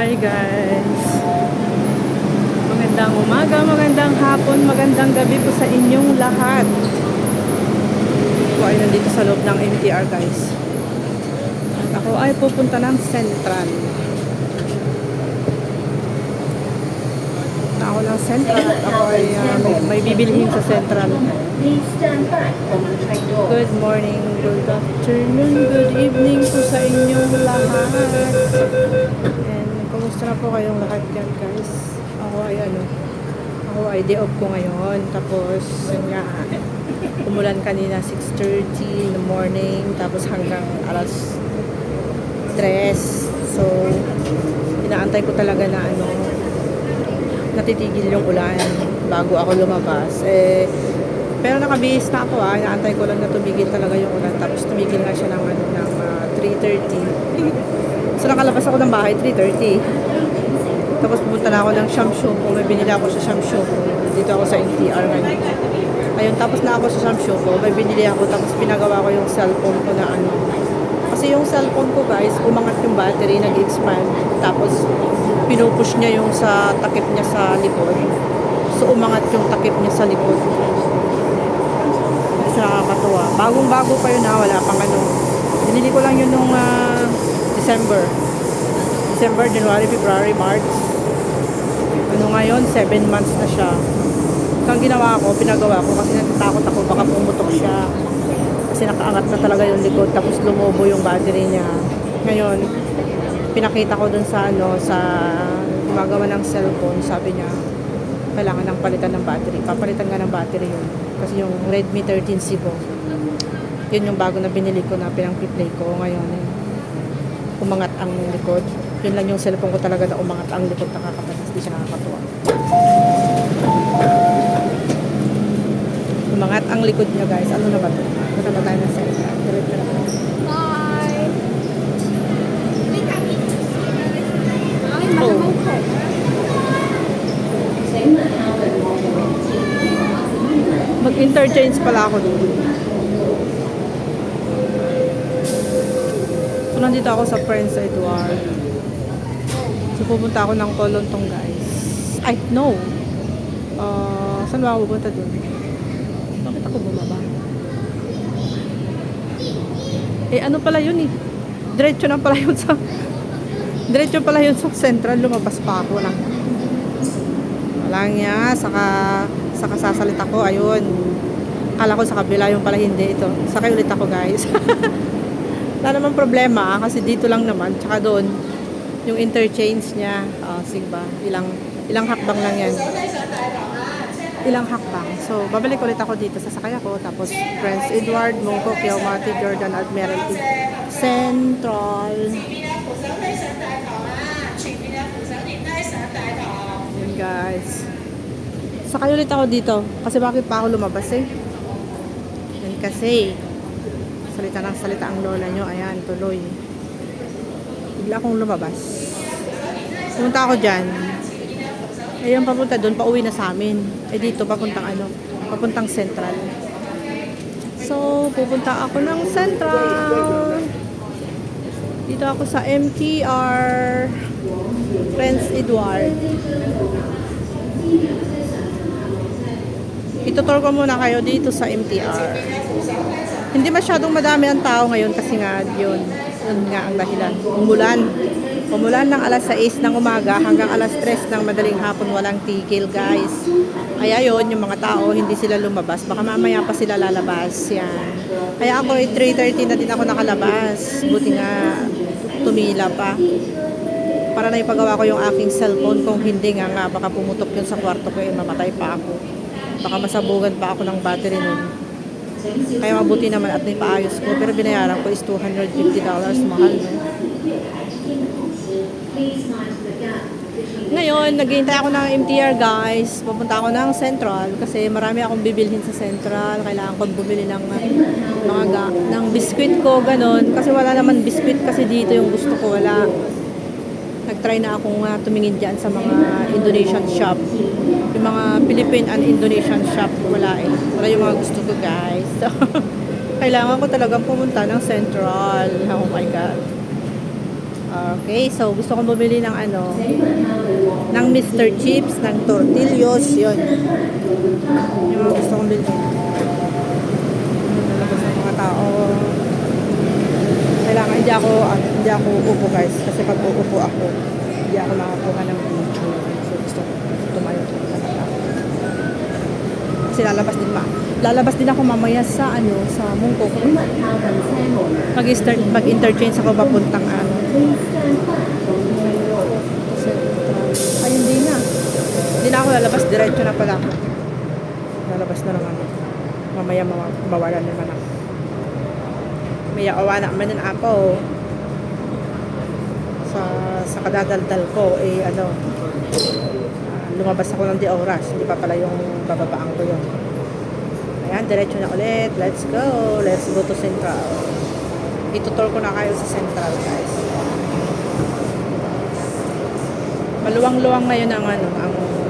Hi guys. Magandang umaga, magandang hapon, magandang gabi po sa inyong lahat. Ako ay nandito sa loob ng MTR guys. At ako ay pupunta ng Central. Punta ako ng Central at ako ay may bibilhin sa Central. Good morning, good afternoon, good evening po sa inyong lahat. And kumusta na po kayong lahat dyan guys? Ako ay day off ko ngayon. Tapos nga, umulan kanina 6:30 in the morning. Tapos hanggang alas 3. So, inaantay ko talaga na natitigil yung ulan bago ako lumabas. Pero nakabihis na ako inaantay ko lang na tumigil talaga yung ulan. Tapos tumigil nga siya ng 3:30. So nakalabas ako ng bahay 3:30. Tapos pumunta na ako ng Shamshupo. May binili ako sa Shamshupo. Dito ako sa NTR ngayon. Ayun, tapos na ako sa Shamshupo. May binili ako. Tapos pinagawa ko yung cellphone ko na Kasi yung cellphone ko guys, umangat yung battery, nag-expand. Tapos pinupush niya yung sa takip niya sa likod. So umangat yung takip niya sa likod. Kasi nakakatuwa. Bagong-bago pa yun wala pang Binili ko lang yun nung December, January, February, March. Ngayon, 7 months na siya. Ang ginawa ko, pinagawa ko kasi natatakot ako baka pumutok siya. Kasi nakaangat na talaga yung likod tapos lumobo yung battery niya. Ngayon, pinakita ko dun sa sa gumagawa ng cellphone, sabi niya, kailangan ng palitan ng battery. Papalitan nga ng battery yun. Kasi yung Redmi 13C ko, yun yung bago na binili ko na pinang-play ko. Ngayon, umangat ang likod. Yun lang yung cellphone ko talaga na umangat ang likod. Nakakapatas, di siya nakakatuwa. Umangat ang likod niya guys. Ano na ba ito? Punta na tayo ng cellphone. Diretso na tayo. Bye! Oh. Mag-interchange pala ako doon. So, nandito ako sa Prince Edward. So, pupunta ako ng Tolontong guys. Ay, no! Saan ba ako pupunta doon? Bakit ako bumaba? Ano pala yun Diretso na pala yun sa Central. Lumabas pa ako lang. Walang niya. Saka sasalita ko. Ayun. Akala ko sa kabila yung pala hindi. Ito. Sakay ulit ako guys. Wala naman problema kasi dito lang naman. Tsaka doon yung interchange niya. Sige ba? Ilang hakbang lang yan. Ilang hakbang. So, babalik ulit ako dito. Sasakay ako. Tapos, Prince Edward, Mongkok, Kiaumati, Jordan, Admiralty, Central. Yan guys. Sakay ulit ako dito. Kasi bakit pa ako lumabas Yan kasi. Salita ng salita ang lola nyo. Ayan, tuloy. Bigla akong lumabas. Pumunta ako dyan. Ayun, papunta doon, pauwi na sa amin. Dito, papuntang Central. So, pupunta ako ng Central. Dito ako sa MTR Prince Edward. Itutur ko muna kayo dito sa MTR. Hindi masyadong madami ang tao ngayon kasi nga yun nga ang dahilan. Umulan ng alas 6 ng umaga hanggang alas 3 ng madaling hapon, walang tigil guys. Kaya yun, yung mga tao hindi sila lumabas. Baka mamaya pa sila lalabas. Yan. Kaya ako 3:30 na din ako nakalabas. Buti nga tumila pa. Para na ipagawa ko yung aking cellphone. Kung hindi nga baka pumutok yun sa kwarto ko mamatay pa ako. Baka masabugan pa ako ng battery nun. Kaya mabuti naman at naipaayos ko. Pero binayaran ko is $250. Mahal Ngayon, naghihintay ako ng MTR guys. Pupunta ako ng Central kasi marami akong bibilhin sa Central. Kailangan ko bumili ng biskwit ko, ganon. Kasi wala naman biskwit kasi dito yung gusto ko, wala. Nag-try na akong tumingin dyan sa mga Indonesian shop. Yung mga Philippine and Indonesian shop, wala Wala yung mga gusto ko guys. So, kailangan ko talagang pumunta ng Central. Oh my God. Okay, so gusto kong bumili ng ng Mr. Chips, ng tortillos, yun. Yung mga gusto kong bilhin. Nalabas ng mga tao. Kailangan hindi ako uupo guys, kasi pag uupo ako, hindi ako makakuha ng video. So gusto ko tumayo sa mga tao. Kasi lalabas din ako mamaya sa sa Mungkok. Mag-interchange ako papuntang Ay, hindi na. Hindi na ako lalabas, diretso na pala ako. Lalabas na lang mamaya mawalan naman ako. May awa na man ng apo. Sa kadadaldal ko, lumabas ako ng di oras. Hindi pa pala yung bababaan ko yun. Ayan, diretso na ulit. Let's go. Let's go to Central. Itutur ko na kayo sa Central, guys. Maluwang-luwang ngayon ang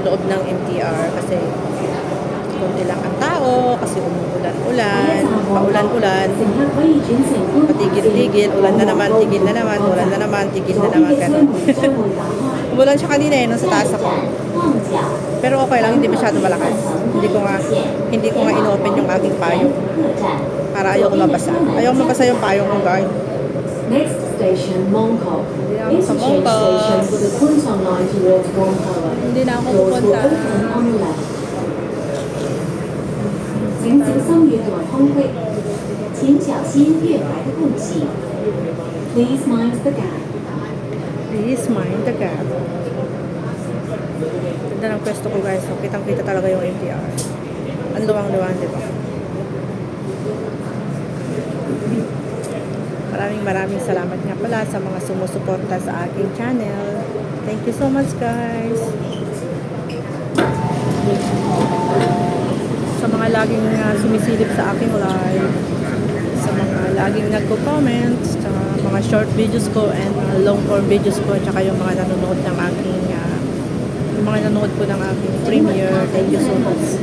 loob ng MTR kasi konti lang ang tao, kasi umuulan-ulan, paulan-ulan, patigil-tigil, ulan na naman, tigil na naman, ulan na naman, tigil na naman, ganun. Umulan siya kanina nung sa taas ako. Pero okay lang, hindi masyado malakas. Hindi ko nga inopen yung aking payong para ayoko mabasa. Ayoko mabasa yung payong ko, guys. Next station, Mongkok. Interchange station for the Kuntong line towards Mongkok. Hindi na ako Doors will pupunta. open on the left. 行经松屿朵通会，请小心月台的空隙。Please mind the gap. Please mind the gap. Ganda ng pwesto ko, guys. So, kitang-kita talaga yung MTR. Ang luwang-luwang, di ba? Maraming salamat nga pala sa mga sumusuporta sa aking channel. Thank you so much, guys. Sa mga laging sumisilip sa aking live, sa mga laging nagko-comment, sa mga short videos ko and long form videos ko, tsaka yung mga nanonood ng yung mga nanonood po ng aking premiere. Thank you so much.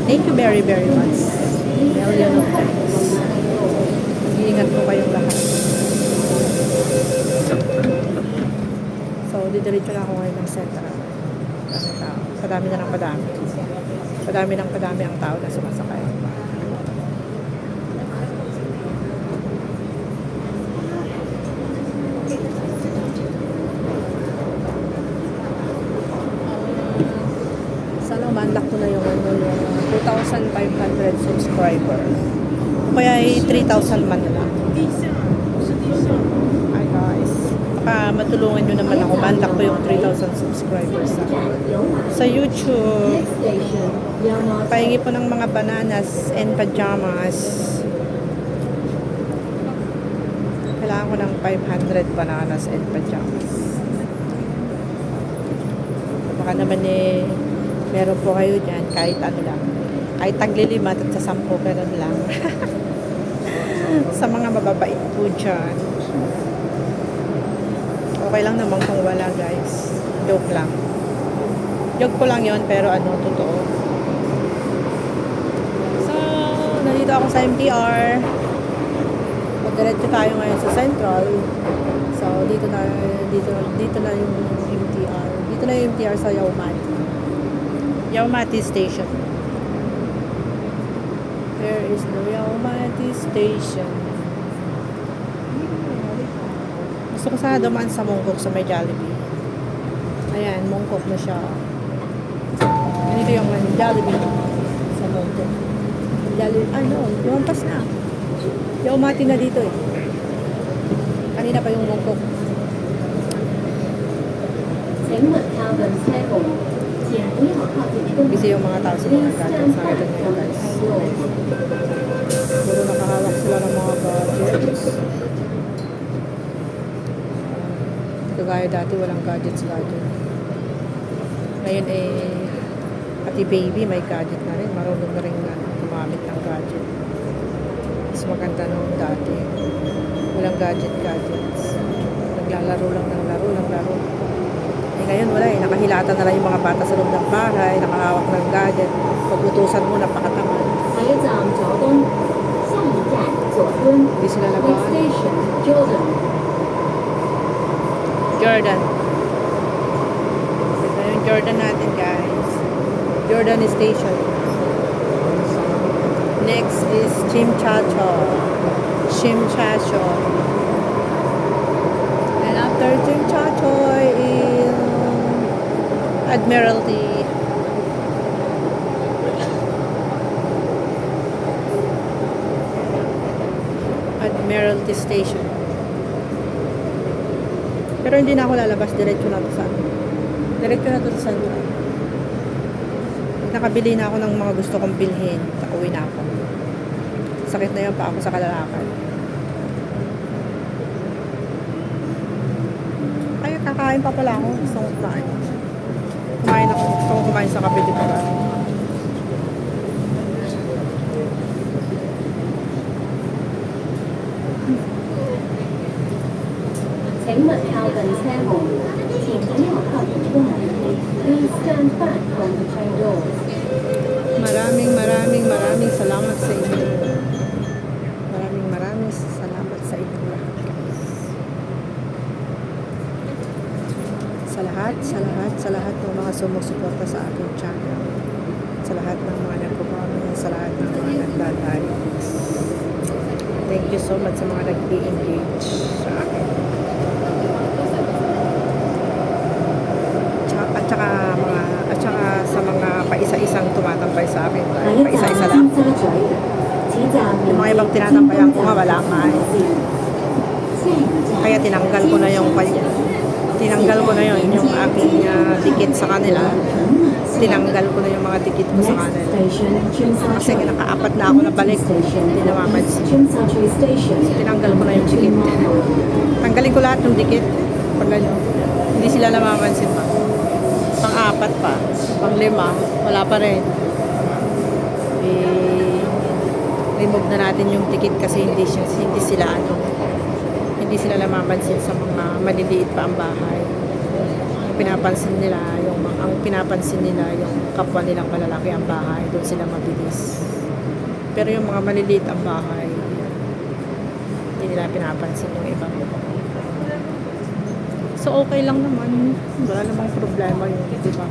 Thank you very, very much. Million of thanks. Iingat po kayong lahat. So, didiretso na ako ngayon ng Central. Padami na ng padami. Padami ng padami ang tao na sumasakay. Sana ma-unlock ko na yung 2,500 subscriber. Kaya ay 3,000 man na lang. Hi guys. Baka matulungan nyo naman ako. Ma-unlock ko yung 3,000 subscribers sa YouTube. Next station, Yamato. Pahingi po ng mga bananas and pajamas. Kailangan ko ng 500 bananas and pajamas. Baka naman meron po kayo dyan kahit ano lang. Kahit taglilimat at sa 10 ganun lang. Sa mga mababait po dyan. Okay lang naman kung wala, guys. Joke lang. Joke ko lang yon pero totoo. So, nandito ako sa MTR. Magdiretso tayo ngayon sa Central. So, dito na yung MTR. Dito na yung MTR sa Yaumati Station. Where is the Yaumati Station? Gusto ko sana dumaan sa Mongkok sa may Jollibee. Ayan, Mongkok na siya. Ganito yung Jollibee sa Mongkok. Jollibee, lumampas na. Yaumati na dito eh. Kanina pa yung Mongkok. Kasi yung mga tao sa mga gadgets sa akin ngayon, guys. Puro nakahawak sila ng mga gadgets. Kagaya dati walang gadgets. Ngayon pati baby may gadget na rin. Marunong na rin gumamit ng gadget. Mas maganda nung dati. Walang gadgets. Naglalaro lang ng laro. Ngayon wala nakahilata na lang yung mga bata sa loob ng bahay, nakahawak ng gadget. Pag utusan mo, napakatamad. Hindi sila lagaan. Jordan. Ito yung Jordan natin, guys. Jordan Station. Next is Chimchacho. Chimchacho. And after Chimchacho is Admiralty. Admiralty Station. Pero hindi na ako lalabas. Diretso na to sa Central. Nakabili na ako ng mga gusto kong bilhin. Uuwi na ako. Sakit na yun pa ako sa kalalakad. Ay, kakain pa pala ako. Gusto kong kumain. Gusto kong kumain sa kabili pa. Maraming salamat sa inyo. Maraming salamat sa inyo lahat, guys. Sa lahat ng mga sumusuporta sa aking channel. Sa lahat ng mga nagpo-comment, sa lahat ng mga nagla-like. Thank you so much sa mga nag-engage sa akin. At saka sa mga paisa-isang tumatambay sa akin. Paisa-isa lang. Yung mga ibang tinatampayan ko nga, wala nga eh. Kaya tinanggal ko na yung aking ticket sa kanila. Tinanggal ko na yung mga ticket ko sa kanila. Kasi nakaapat na ako na balik. Hindi na mapansin. Tinanggal ko na yung ticket. Tanggalin ko lahat ng ticket. Pag ganyan. Hindi sila namamansin pa. Pang-apat pa. Pang-5. Wala pa rin. Remove na natin yung ticket kasi hindi sila namamansin sa mga maliliit pa ang bahay. Ang pinapansin nila yung kapwa nilang malalaki ang bahay, doon sila mabilis. Pero yung mga maliliit ang bahay, hindi nila pinapansin yung ibang. So okay lang naman, wala namang problema yun, di ba?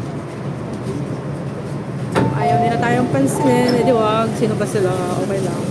Ayaw nila tayong pansinin, edi wag, sino ba sila, okay lang.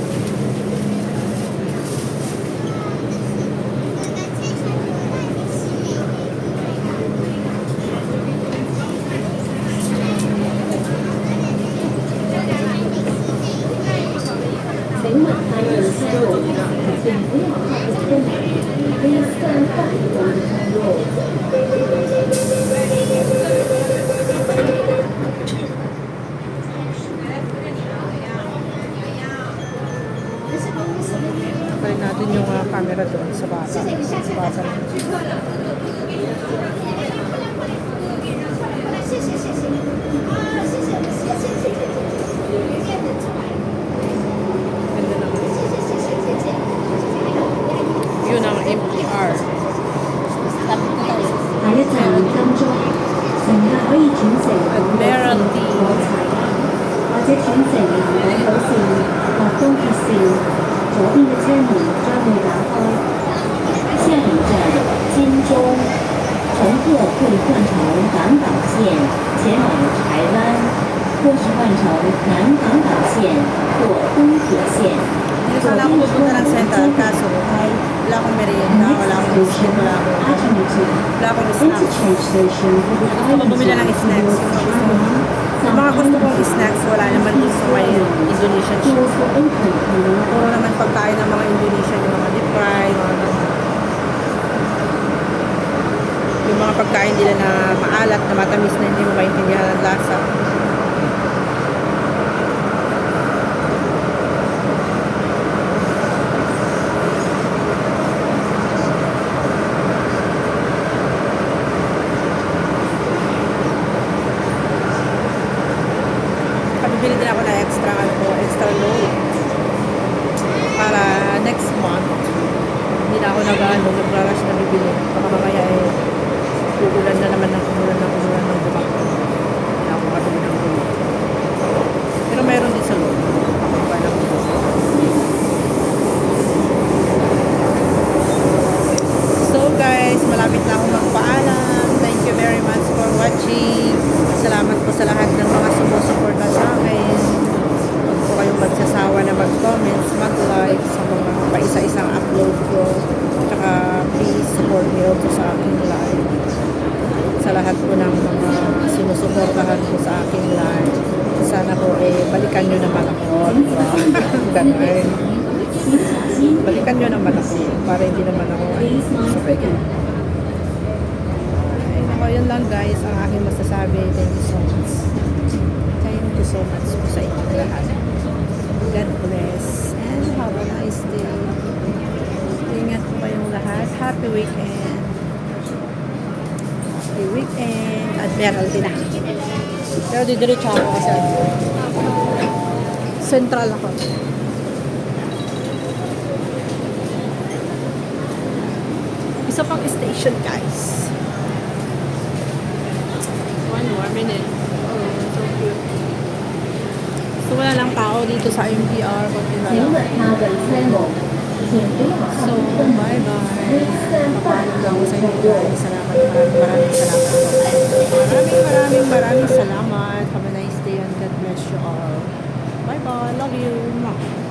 Balik natin yung camera doon sa bata. Yun ang MTR. 下一站金鐘，乘客可以轉乘港島線、火柴，或者轉乘港島線或東鐵線。左邊嘅車門將會打開。下一站金鐘，乘客可以換乘港島線前往台灣，或是換乘南港島線或東鐵線。 Hindi sana ako pupunta ng Central, kaso wala akong merienda, wala akong biscuit, wala akong snacks. Ako bumili ng snacks. Yung mga gusto kong snacks, wala naman dun sa may Indonesian shop. Puro naman pagkain ng mga Indonesian, yung mga deep fry, yung mga pagkain nila na maalat, na matamis na hindi mo maintindihan ang lasa. Bibili din ako na extra load para next month hindi na ako nag-rush na bibili. Baka mamaya uulan na naman ng umulan ng bumak. Hindi na ako makabili lahat po ng mga sinusuportahan po sa aking live. Sana po balikan nyo naman ako. Ganun. Balikan nyo naman ako para hindi naman ako sabay ganun. Ayun lang guys ang aking masasabi. Thank you so much. Thank you so much po sa inyong lahat. God bless and have a nice day. Ingat po kayong lahat. Happy weekend. Happy weekend. Admiralty na. Pero didiretso ako kasi central ako. Isa pang station guys. One more minute. Oh, so cute. So wala lang tao dito sa MTR.请稳他的车门，请别马 So, 上 bye-bye. Papaalam lang ako sa inyo guys. Salamat, maraming salamat po. Maraming salamat. Have a nice day and God bless you all. Bye-bye. Love you. Mwah.